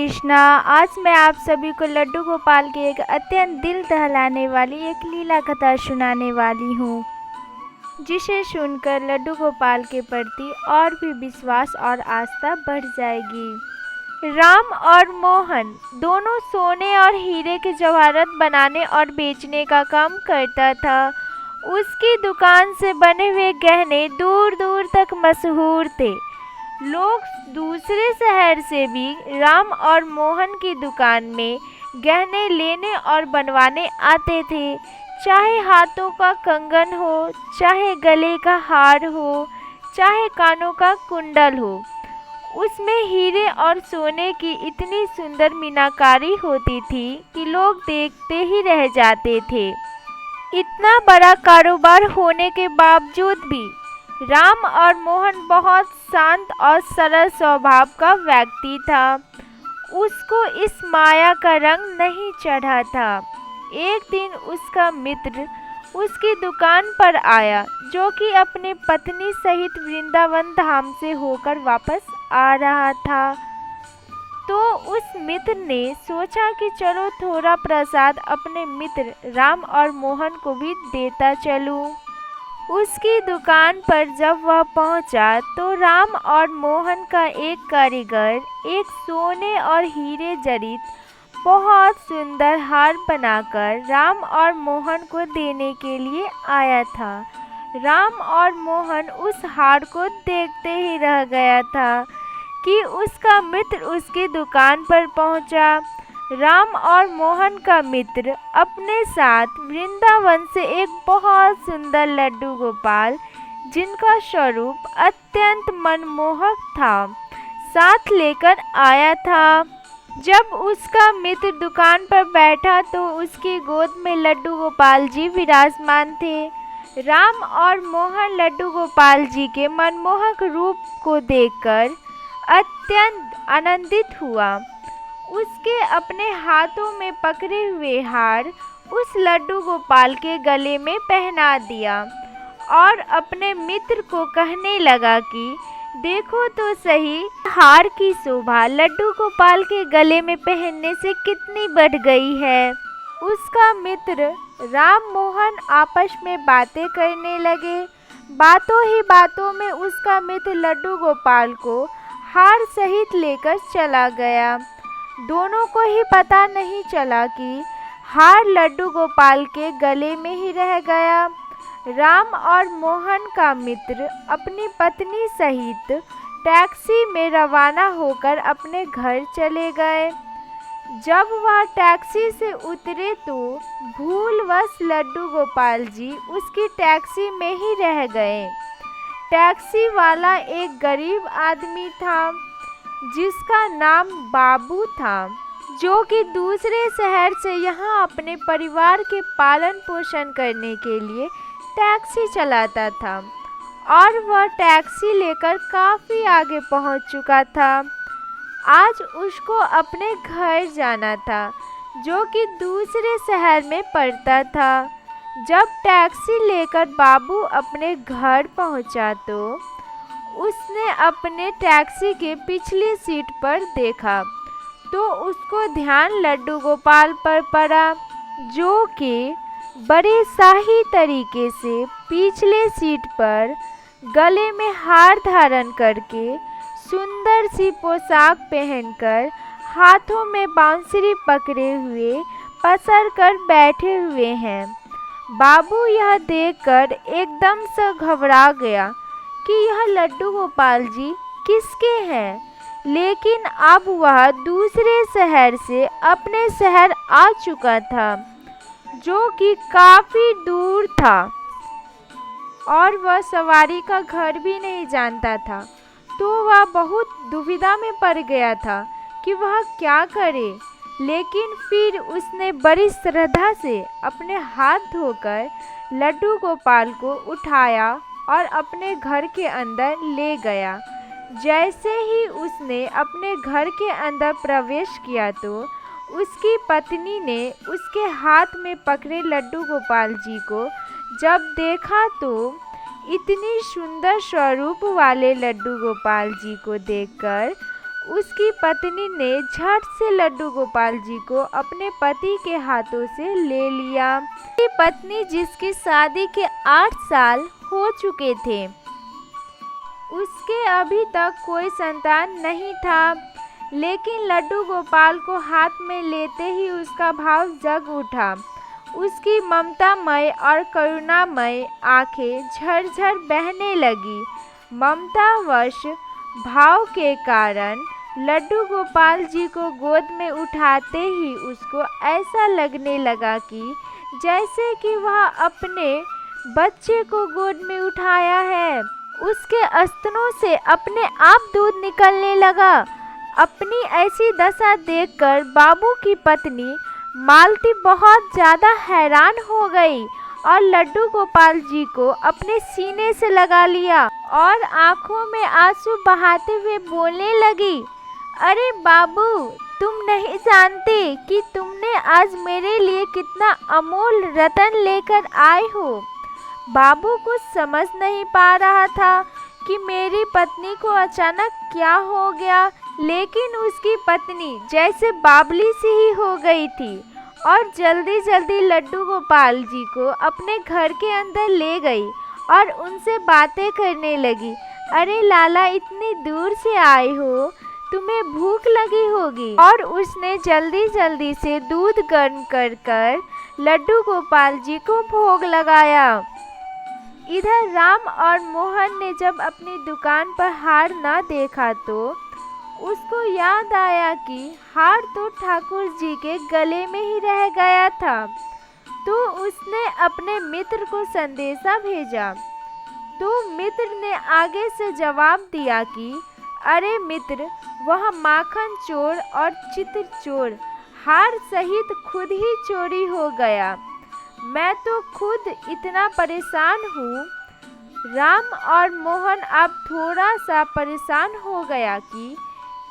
कृष्णा। आज मैं आप सभी को लड्डू गोपाल की एक अत्यंत दिल दहलाने वाली एक लीला कथा सुनाने वाली हूँ, जिसे सुनकर लड्डू गोपाल के प्रति और भी विश्वास और आस्था बढ़ जाएगी। राम और मोहन दोनों सोने और हीरे के जवाहरात बनाने और बेचने का काम करता था। उसकी दुकान से बने हुए गहने दूर दूर तक मशहूर थे। लोग दूसरे शहर से भी राम और मोहन की दुकान में गहने लेने और बनवाने आते थे। चाहे हाथों का कंगन हो, चाहे गले का हार हो, चाहे कानों का कुंडल हो, उसमें हीरे और सोने की इतनी सुंदर मीनाकारी होती थी कि लोग देखते ही रह जाते थे। इतना बड़ा कारोबार होने के बावजूद भी राम और मोहन बहुत शांत और सरल स्वभाव का व्यक्ति था। उसको इस माया का रंग नहीं चढ़ा था। एक दिन उसका मित्र उसकी दुकान पर आया, जो कि अपनी पत्नी सहित वृंदावन धाम से होकर वापस आ रहा था। तो उस मित्र ने सोचा कि चलो थोड़ा प्रसाद अपने मित्र राम और मोहन को भी देता चलूं। उसकी दुकान पर जब वह पहुंचा तो राम और मोहन का एक कारीगर एक सोने और हीरे जड़ित बहुत सुंदर हार बनाकर राम और मोहन को देने के लिए आया था। राम और मोहन उस हार को देखते ही रह गया था कि उसका मित्र उसकी दुकान पर पहुंचा। राम और मोहन का मित्र अपने साथ वृंदावन से एक बहुत सुंदर लड्डू गोपाल, जिनका स्वरूप अत्यंत मनमोहक था, साथ लेकर आया था। जब उसका मित्र दुकान पर बैठा तो उसकी गोद में लड्डू गोपाल जी विराजमान थे। राम और मोहन लड्डू गोपाल जी के मनमोहक रूप को देखकर अत्यंत आनंदित हुआ। उसके अपने हाथों में पकड़े हुए हार उस लड्डू गोपाल के गले में पहना दिया और अपने मित्र को कहने लगा कि देखो तो सही, हार की शोभा लड्डू गोपाल के गले में पहनने से कितनी बढ़ गई है। उसका मित्र राम मोहन आपस में बातें करने लगे। बातों ही बातों में उसका मित्र लड्डू गोपाल को हार सहित लेकर चला गया। दोनों को ही पता नहीं चला कि हार लड्डू गोपाल के गले में ही रह गया। राम और मोहन का मित्र अपनी पत्नी सहित टैक्सी में रवाना होकर अपने घर चले गए। जब वह टैक्सी से उतरे तो भूलवश लड्डू गोपाल जी उसकी टैक्सी में ही रह गए। टैक्सी वाला एक गरीब आदमी था, जिसका नाम बाबू था, जो कि दूसरे शहर से यहाँ अपने परिवार के पालन पोषण करने के लिए टैक्सी चलाता था और वह टैक्सी लेकर काफ़ी आगे पहुँच चुका था। आज उसको अपने घर जाना था, जो कि दूसरे शहर में पड़ता था। जब टैक्सी लेकर बाबू अपने घर पहुँचा तो उसने अपने टैक्सी के पिछली सीट पर देखा तो उसको ध्यान लड्डू गोपाल पर पड़ा, जो कि बड़े शाही तरीके से पिछले सीट पर गले में हार धारण करके, सुंदर सी पोशाक पहनकर, हाथों में बांसुरी पकड़े हुए पसर कर बैठे हुए हैं। बाबू यह देखकर एकदम से घबरा गया कि यह लड्डू गोपाल जी किसके हैं, लेकिन अब वह दूसरे शहर से अपने शहर आ चुका था, जो कि काफ़ी दूर था और वह सवारी का घर भी नहीं जानता था। तो वह बहुत दुविधा में पड़ गया था कि वह क्या करे, लेकिन फिर उसने बड़ी श्रद्धा से अपने हाथ धोकर लड्डू गोपाल को उठाया और अपने घर के अंदर ले गया। जैसे ही उसने अपने घर के अंदर प्रवेश किया तो उसकी पत्नी ने उसके हाथ में पकड़े लड्डू गोपाल जी को जब देखा तो इतनी सुंदर स्वरूप वाले लड्डू गोपाल जी को देखकर उसकी पत्नी ने झट से लड्डू गोपाल जी को अपने पति के हाथों से ले लिया। उसकी पत्नी जिसकी शादी के 8 साल हो चुके थे, उसके अभी तक कोई संतान नहीं था, लेकिन लड्डू गोपाल को हाथ में लेते ही उसका भाव जग उठा। उसकी ममतामय और करुणामय आंखें झरझर बहने लगी। ममतावश भाव के कारण लड्डू गोपाल जी को गोद में उठाते ही उसको ऐसा लगने लगा कि जैसे कि वह अपने बच्चे को गोद में उठाया है। उसके स्तनों से अपने आप दूध निकलने लगा। अपनी ऐसी दशा देखकर बाबू की पत्नी मालती बहुत ज़्यादा हैरान हो गई और लड्डू गोपाल जी को अपने सीने से लगा लिया और आंखों में आंसू बहाते हुए बोलने लगी, अरे बाबू, तुम नहीं जानते कि तुमने आज मेरे लिए कितना अमूल रतन लेकर आए हो। बाबू कुछ समझ नहीं पा रहा था कि मेरी पत्नी को अचानक क्या हो गया, लेकिन उसकी पत्नी जैसे बावली सी ही हो गई थी और जल्दी जल्दी लड्डू गोपाल जी को अपने घर के अंदर ले गई और उनसे बातें करने लगी। अरे लाला, इतनी दूर से आए हो, तुम्हें भूख लगी होगी। और उसने जल्दी जल्दी से दूध गर्म कर लड्डू गोपाल जी को भोग लगाया। इधर राम और मोहन ने जब अपनी दुकान पर हार ना देखा तो उसको याद आया कि हार तो ठाकुर जी के गले में ही रह गया था। तो उसने अपने मित्र को संदेशा भेजा। तो मित्र ने आगे से जवाब दिया कि अरे मित्र, वह माखन चोर और चित्र चोर हार सहित खुद ही चोरी हो गया। मैं तो खुद इतना परेशान हूँ। राम और मोहन अब थोड़ा सा परेशान हो गया कि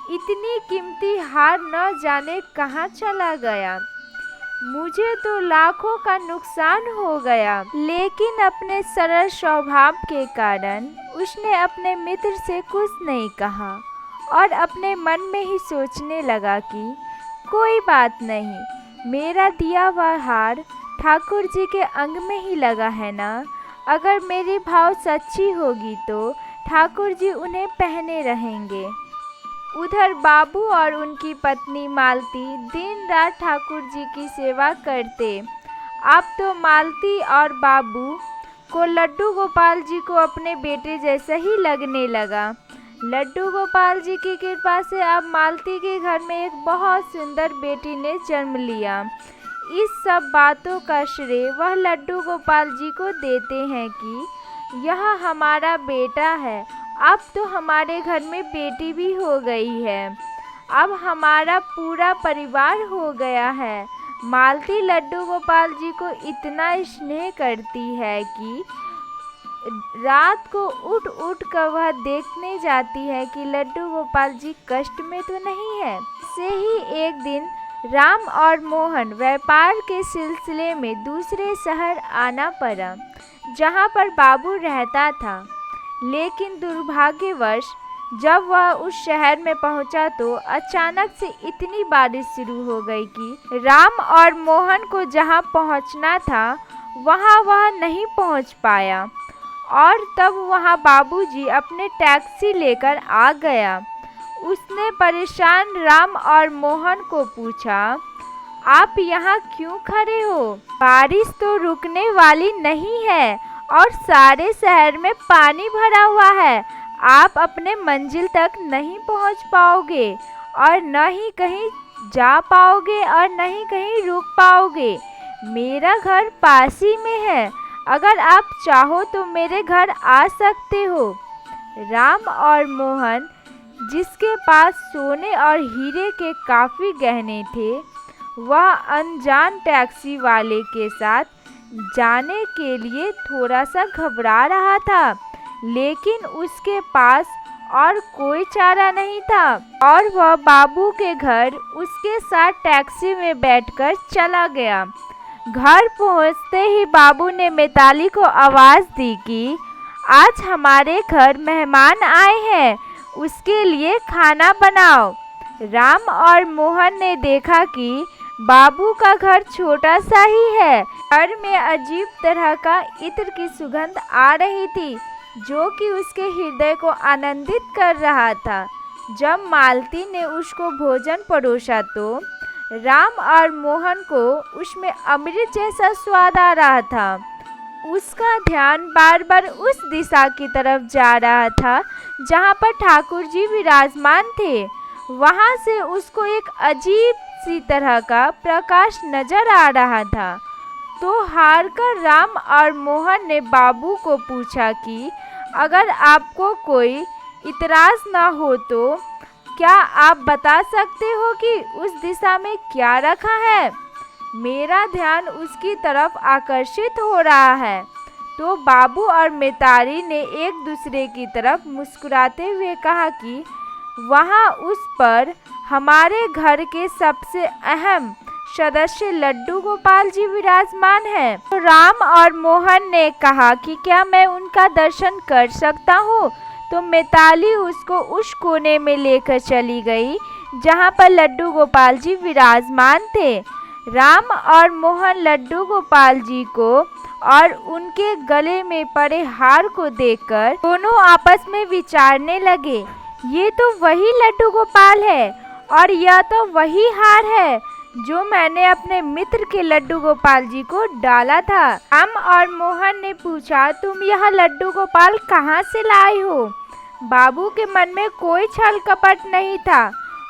इतनी कीमती हार न जाने कहाँ चला गया। मुझे तो लाखों का नुकसान हो गया। लेकिन अपने सरल स्वभाव के कारण उसने अपने मित्र से कुछ नहीं कहा और अपने मन में ही सोचने लगा कि कोई बात नहीं, मेरा दिया हुआ हार ठाकुर जी के अंग में ही लगा है ना। अगर मेरी भाव सच्ची होगी तो ठाकुर जी उन्हें पहने रहेंगे। उधर बाबू और उनकी पत्नी मालती दिन रात ठाकुर जी की सेवा करते। अब तो मालती और बाबू को लड्डू गोपाल जी को अपने बेटे जैसा ही लगने लगा। लड्डू गोपाल जी की कृपा से अब मालती के घर में एक बहुत सुंदर बेटी ने जन्म लिया। इस सब बातों का श्रेय वह लड्डू गोपाल जी को देते हैं कि यह हमारा बेटा है। अब तो हमारे घर में बेटी भी हो गई है। अब हमारा पूरा परिवार हो गया है। मालती लड्डू गोपाल जी को इतना स्नेह करती है कि रात को उठ उठ कर वह देखने जाती है कि लड्डू गोपाल जी कष्ट में तो नहीं है। से ही एक दिन राम और मोहन व्यापार के सिलसिले में दूसरे शहर आना पड़ा, जहाँ पर बाबू रहता था। लेकिन दुर्भाग्यवश जब वह उस शहर में पहुंचा तो अचानक से इतनी बारिश शुरू हो गई कि राम और मोहन को जहां पहुंचना था वहां वह नहीं पहुंच पाया। और तब वहां बाबूजी अपने टैक्सी लेकर आ गया। उसने परेशान राम और मोहन को पूछा, आप यहाँ क्यों खड़े हो? बारिश तो रुकने वाली नहीं है और सारे शहर में पानी भरा हुआ है। आप अपने मंजिल तक नहीं पहुँच पाओगे और न ही कहीं जा पाओगे और न ही कहीं रुक पाओगे। मेरा घर पास ही में है, अगर आप चाहो तो मेरे घर आ सकते हो। राम और मोहन, जिसके पास सोने और हीरे के काफ़ी गहने थे, वह अनजान टैक्सी वाले के साथ जाने के लिए थोड़ा सा घबरा रहा था। लेकिन उसके पास और कोई चारा नहीं था और वह बाबू के घर उसके साथ टैक्सी में बैठकर चला गया। घर पहुंचते ही बाबू ने मिताली को आवाज़ दी कि आज हमारे घर मेहमान आए हैं, उसके लिए खाना बनाओ। राम और मोहन ने देखा कि बाबू का घर छोटा सा ही है। घर में अजीब तरह का इत्र की सुगंध आ रही थी जो कि उसके हृदय को आनंदित कर रहा था। जब मालती ने उसको भोजन परोसा तो राम और मोहन को उसमें अमृत जैसा स्वाद आ रहा था। उसका ध्यान बार बार उस दिशा की तरफ जा रहा था जहाँ पर ठाकुर जी विराजमान थे। वहाँ से उसको एक अजीब सी तरह का प्रकाश नजर आ रहा था। तो हार कर राम और मोहन ने बाबू को पूछा कि अगर आपको कोई इतराज ना हो तो क्या आप बता सकते हो कि उस दिशा में क्या रखा है? मेरा ध्यान उसकी तरफ आकर्षित हो रहा है। तो बाबू और मितारी ने एक दूसरे की तरफ मुस्कुराते हुए कहा कि वहाँ उस पर हमारे घर के सबसे अहम सदस्य लड्डू गोपाल जी विराजमान हैं। तो राम और मोहन ने कहा कि क्या मैं उनका दर्शन कर सकता हूँ? तो मिताली उसको उस कोने में लेकर चली गई जहाँ पर लड्डू गोपाल जी विराजमान थे। राम और मोहन लड्डू गोपाल जी को और उनके गले में पड़े हार को देखकर दोनों आपस में विचारने लगे, ये तो वही लड्डू गोपाल है और यह तो वही हार है जो मैंने अपने मित्र के लड्डू गोपाल जी को डाला था। राम और मोहन ने पूछा, तुम यह लड्डू गोपाल कहाँ से लाए हो? बाबू के मन में कोई छल कपट नहीं था।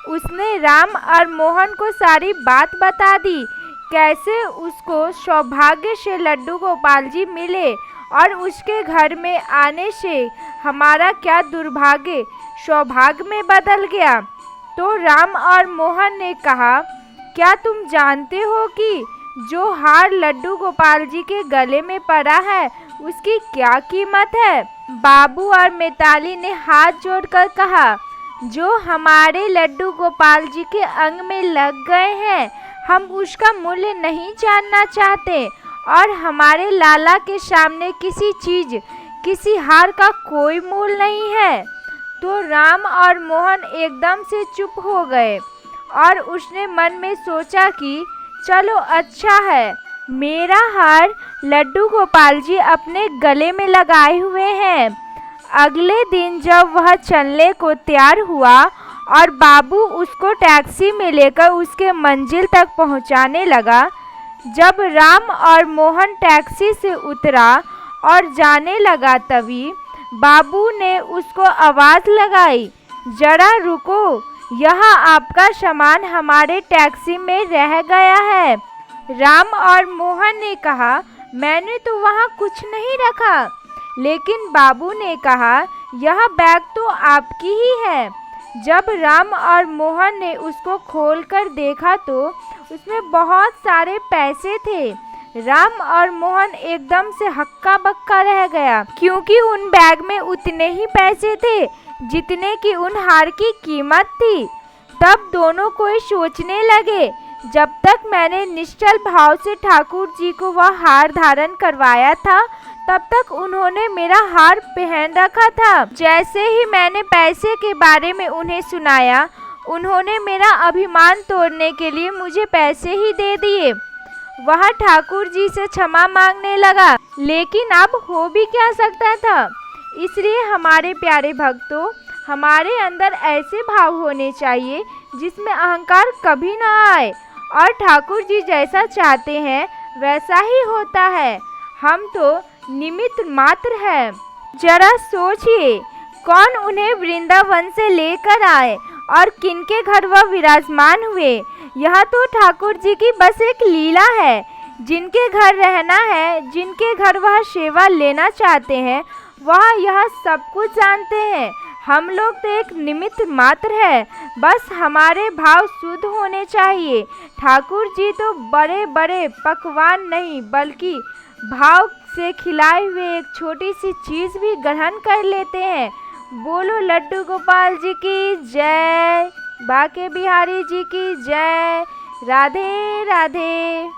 उसने राम और मोहन को सारी बात बता दी, कैसे उसको सौभाग्य से लड्डू गोपाल जी मिले और उसके घर में आने से हमारा क्या दुर्भाग्य सौभाग्य में बदल गया। तो राम और मोहन ने कहा, क्या तुम जानते हो कि जो हार लड्डू गोपाल जी के गले में पड़ा है उसकी क्या कीमत है? बाबू और मिताली ने हाथ जोड़कर कहा, जो हमारे लड्डू गोपाल जी के अंग में लग गए हैं हम उसका मूल्य नहीं जानना चाहते और हमारे लाला के सामने किसी चीज किसी हार का कोई मूल्य नहीं है। तो राम और मोहन एकदम से चुप हो गए और उसने मन में सोचा कि चलो अच्छा है, मेरा हार लड्डू गोपाल जी अपने गले में लगाए हुए हैं। अगले दिन जब वह चलने को तैयार हुआ और बाबू उसको टैक्सी में लेकर उसके मंजिल तक पहुंचाने लगा, जब राम और मोहन टैक्सी से उतरा और जाने लगा तभी बाबू ने उसको आवाज़ लगाई, जरा रुको, यहाँ आपका सामान हमारे टैक्सी में रह गया है। राम और मोहन ने कहा, मैंने तो वहाँ कुछ नहीं रखा। लेकिन बाबू ने कहा, यह बैग तो आपकी ही है। जब राम और मोहन ने उसको खोलकर देखा तो उसमें बहुत सारे पैसे थे। राम और मोहन एकदम से हक्का बक्का रह गया क्योंकि उन बैग में उतने ही पैसे थे जितने की उन हार की कीमत थी। तब दोनों कोई सोचने लगे, जब तक मैंने निश्चल भाव से ठाकुर जी को वह हार धारण करवाया था तब तक उन्होंने मेरा हार पहन रखा था। जैसे ही मैंने पैसे के बारे में उन्हें सुनाया, उन्होंने मेरा अभिमान तोड़ने के लिए मुझे पैसे ही दे दिए। वह ठाकुर जी से क्षमा मांगने लगा, लेकिन अब हो भी क्या सकता था। इसलिए हमारे प्यारे भक्तों, हमारे अंदर ऐसे भाव होने चाहिए जिसमें अहंकार कभी ना आए और ठाकुर जी जैसा चाहते हैं वैसा ही होता है। हम तो निमित्त मात्र है। जरा सोचिए, कौन उन्हें वृंदावन से लेकर आए और किनके घर वह विराजमान हुए। यह तो ठाकुर जी की बस एक लीला है। जिनके घर रहना है, जिनके घर वह सेवा लेना चाहते हैं, वह यह सब कुछ जानते हैं। हम लोग तो एक निमित्त मात्र है। बस हमारे भाव शुद्ध होने चाहिए। ठाकुर जी तो बड़े बड़े पकवान नहीं बल्कि भाव से खिलाए हुए एक छोटी सी चीज़ भी ग्रहण कर लेते हैं। बोलो लड्डू गोपाल जी की जय, बाके बिहारी जी की जय। राधे राधे।